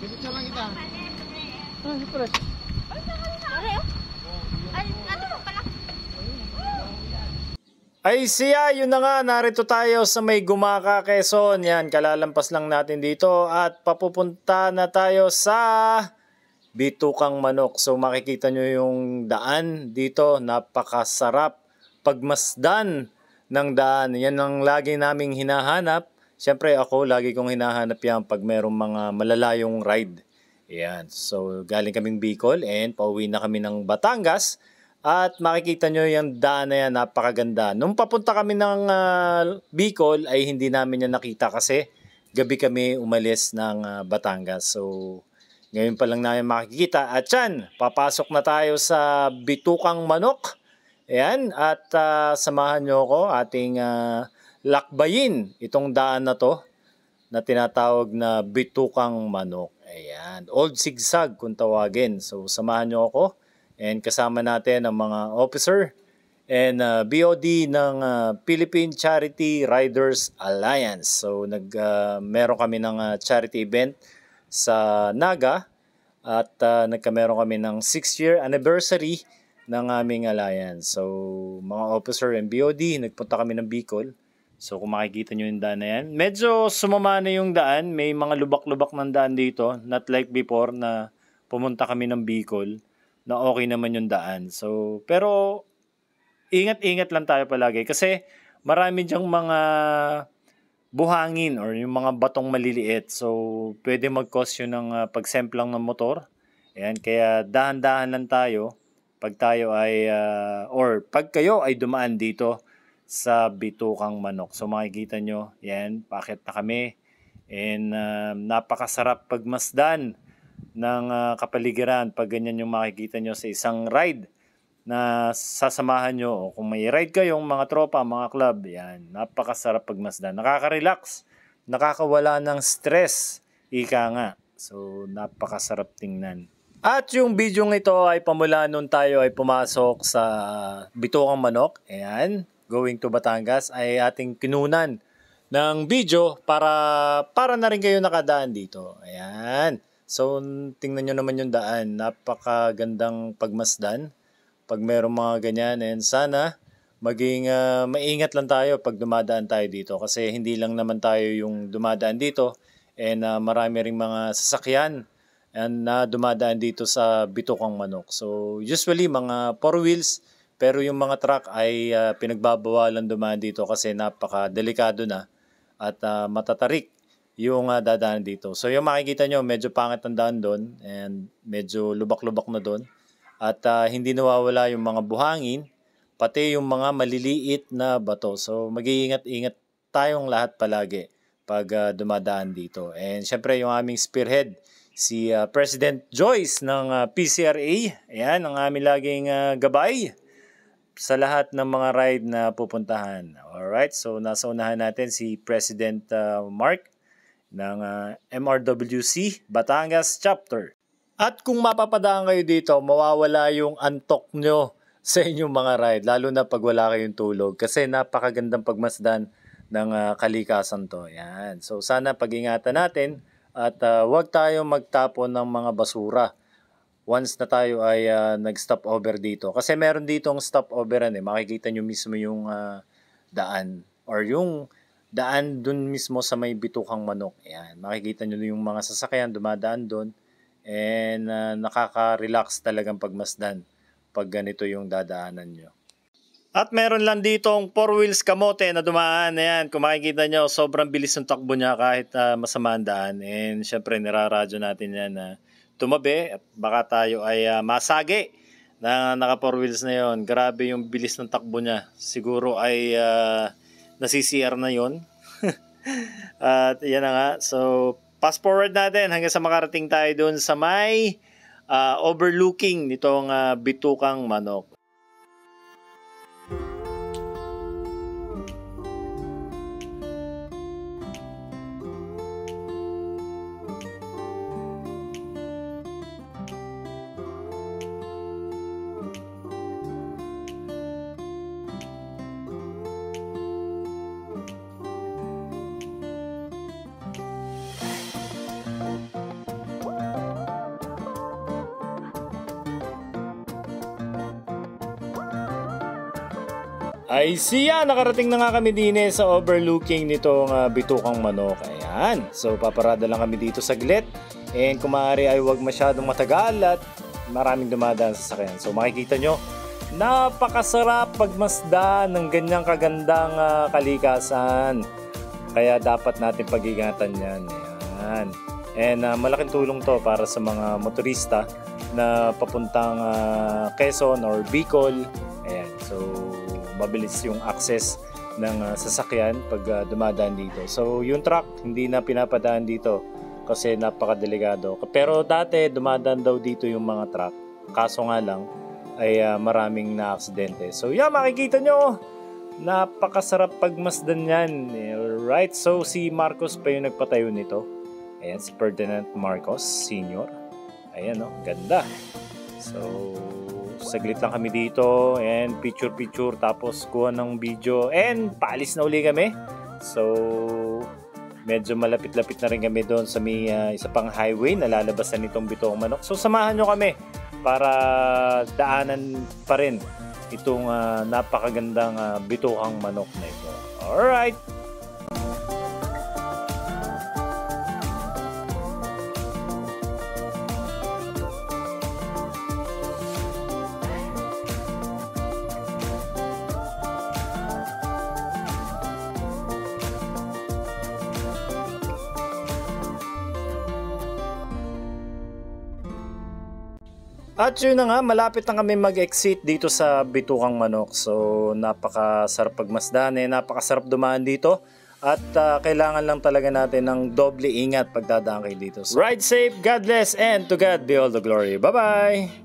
Pipicture lang kita. Ah, siyempre. Ay siya, yun na nga, narito tayo sa may Gumaka, Quezon. Yan, kalalampas lang natin dito at papupunta na tayo sa Bitukang Manok. So makikita nyo yung daan dito, napakasarap pagmasdan ng daan. Yan ang lagi naming hinahanap. Siyempre ako, lagi kong hinahanap yan pag merong mga malalayong ride. Yan, so galing kaming Bicol and pauwi na kami ng Batangas. At makikita nyo yung daan na yan, napakaganda. Nung papunta kami ng Bicol ay hindi namin yan nakita kasi gabi kami umalis ng Batangas. So ngayon pa lang namin makikita. At yan, papasok na tayo sa Bitukang Manok. Ayan, at samahan nyo ako ating lakbayin itong daan na to na tinatawag na Bitukang Manok. Ayan, Old Sigsag kung tawagin. So samahan nyo ako. And kasama natin ang mga officer and BOD ng Philippine Charity Riders Alliance. So meron kami ng charity event sa Naga at meron kami ng 6-year anniversary ng aming alliance. So mga officer and BOD, nagpunta kami ng Bicol. So kung makikita nyo yung daan na yan, medyo sumama na yung daan. May mga lubak-lubak ng daan dito. Not like before na pumunta kami ng Bicol na okay naman yung daan. So, pero ingat-ingat lang tayo palagi kasi marami diyang mga buhangin or yung mga batong maliliit. So, pwede mag-cause yun ng pagsemplang ng motor. Ayan, kaya dahan-dahan lang tayo pag tayo ay or pag kayo ay dumaan dito sa Bitukang Manok. So, makikita nyo, yan, paakit na kami. And napakasarap pagmasdan ng kapaligiran pag ganyan yung makikita nyo sa isang ride na sasamahan nyo o kung may ride kayong mga tropa, mga club, yan, napakasarap pagmasdan, nakaka-relax, nakakawala ng stress, ika nga. So napakasarap tingnan. At yung video ito ay pamula nung tayo ay pumasok sa Bitukang Manok, ayan, going to Batangas, ay ating kinunan ng video para na rin kayo nakadaan dito. Ayan. So, tingnan nyo naman yung daan. Napakagandang pagmasdan pag mayroong mga ganyan. And sana maging maingat lang tayo pag dumadaan tayo dito. Kasi hindi lang naman tayo yung dumadaan dito. And marami ring mga sasakyan na dumadaan dito sa Bitukang Manok. So, usually mga 4 wheels. Pero yung mga truck ay pinagbabawalan dumaan dito kasi napaka-delikado na at matatarik yung dadaan dito. So yung makikita nyo, medyo pangit ang daan doon and medyo lubak-lubak na doon. At hindi nawawala yung mga buhangin, pati yung mga maliliit na bato. So mag-iingat-ingat tayong lahat palagi pag dumadaan dito. And syempre yung aming spearhead, si President Joyce ng PCRA. Ayan, ang aming laging gabay sa lahat ng mga ride na pupuntahan. Alright, so nasa unahan natin si President Mark ng MRWC Batangas Chapter. At kung mapapadaan kayo dito, mawawala yung antok nyo sa inyong mga ride, lalo na pag wala kayong tulog kasi napakagandang pagmasdan ng kalikasan to. Yan. So sana pag-ingatan natin at huwag tayo magtapon ng mga basura once na tayo ay nag-stop over dito. Kasi meron ditong stop overan makikita nyo mismo yung daan or yung daan dun mismo sa may Bitukang Manok. Ayan, makikita nyo yung mga sasakyan dumadaan dun and nakaka-relax talagang pagmasdan pag ganito yung dadaanan nyo. At meron lang ditong 4 wheels kamote na dumaan. Ayan, kung makikita nyo, sobrang bilis ng takbo niya kahit masama ang daan. And syempre, niraradyo natin yan na tumabi at baka tayo ay masagi na naka 4 wheels na yon. Grabe yung bilis ng takbo niya. Siguro ay nasi-CR na yon. At yan na nga. So, fast forward natin hanggang sa makarating tayo doon sa may overlooking nitong Bitukang Manok. Ay siya, nakarating na nga kami din sa overlooking nitong bitukang manok. Ayan, so paparada lang kami dito saglit. And kung maaari ay huwag masyadong matagal at maraming dumadaan sa sasakyan. So makikita nyo, napakasarap pagmasdan ng ganyang kagandang kalikasan. Kaya dapat natin pag-ingatan yan. Ayan. And malaking tulong to para sa mga motorista na papuntang Quezon or Bicol. Ayan, so mabilis yung access ng sasakyan pag dumadaan dito. So yung truck hindi na pinapadaan dito kasi napakadelikado. Pero dati dumadaan daw dito yung mga truck. Kaso nga lang ay maraming na-aksidente. So yeah, makikita nyo, napakasarap pagmasdan yan. Right, so si Marcos pa yung nagpatayo nito. Ayan, si Ferdinand Marcos Sr. Ayan, oh, ganda. So saglit lang kami dito and picture tapos kuha ng video and paalis na uli kami. So medyo malapit-lapit na rin kami doon sa may isa pang highway na lalabasan nitong Bitukang Manok. So samahan nyo kami para daanan pa rin itong napakagandang Bitukang Manok na ito. Alright! At yun na nga, malapit na kami mag-exit dito sa Bitukang Manok. So napakasarap pagmasdan, napakasarap dumaan dito. At kailangan lang talaga natin ng doble ingat pagdadaan kayo dito. So, ride safe, God bless, and to God be all the glory. Bye-bye!